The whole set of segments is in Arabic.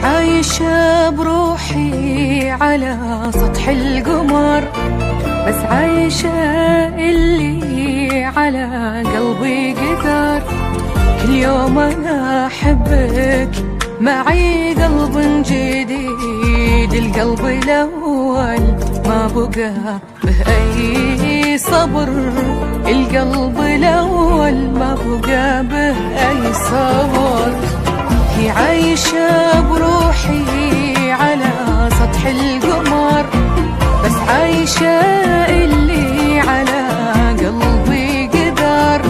عايشة بروحي على سطح القمر، بس عايشة اللي على قلبي قدر. كل يوم أنا أحبك معي قلب جديد، القلب الأول ما بقى به أي صبر، القلب الأول ما بقى به أي صبر. هي عايشة بروحي على سطح القمر، بس عايشة اللي على قلبي قدر.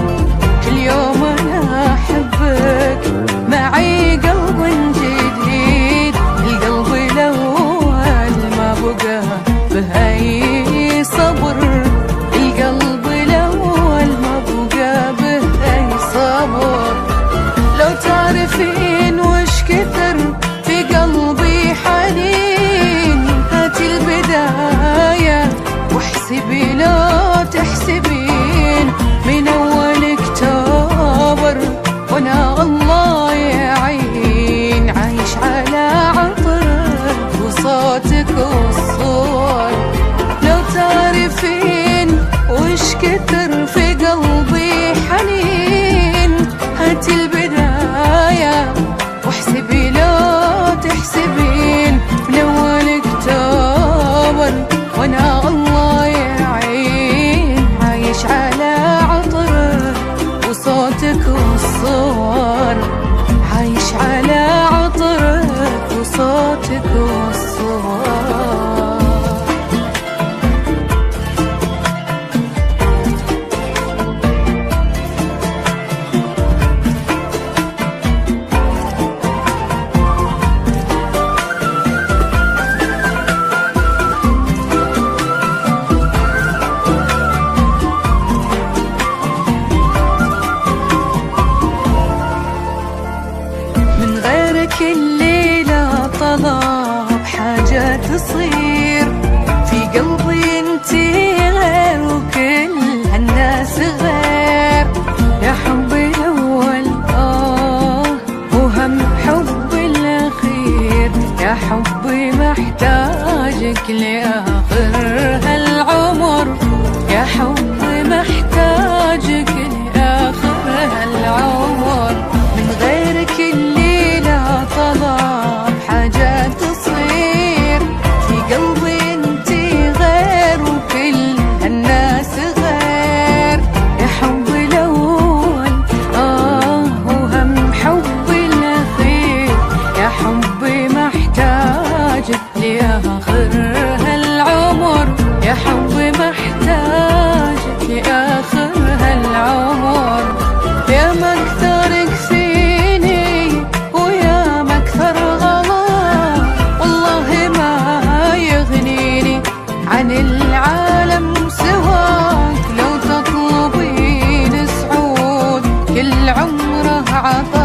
كل يوم أنا أحبك معي قلب جديد، القلب الأول ما بقى به أي صبر، القلب الأول ما بقى به أي صبر. لو تعرفين وش كثر في قلبي حنين، هاتي البداية واحسبي لو تحسبين من أول اكتوبر وانا الله يعين، عايش على عطرك وصوتك والصور. لو تعرفين وش كثر في قلبي حنين، هاتي البداية واحسبي لو تحسبين من أول اكتوبر وانا الله يعين، عايش على عطرك وصوتك والصور، عايش على عطرك وصوتك والصور. كل ليلة طلب حاجة تصير في قلبي، انتي غير وكل هالناس غير. يا حبي الأول وهم حبي الأخير، يا حبي محتاجك لآخر هالعمر، يا حبي محتاجك لآخر هالعمر. من غيرك الليلة طلب حاجة تصير في قلبي، انتي غير وكل الناس غير. يا حبي الأول وهم حبي الأخير، يا حبي محتاجك لآخر هالعمر، يا حبي محتاجك لآخر هالعمر. يا مكثرك فيني ويا مكثر غلا، والله ما يغنيني عن العالم سواك. لو تطلبين سعود كل عمره عطا،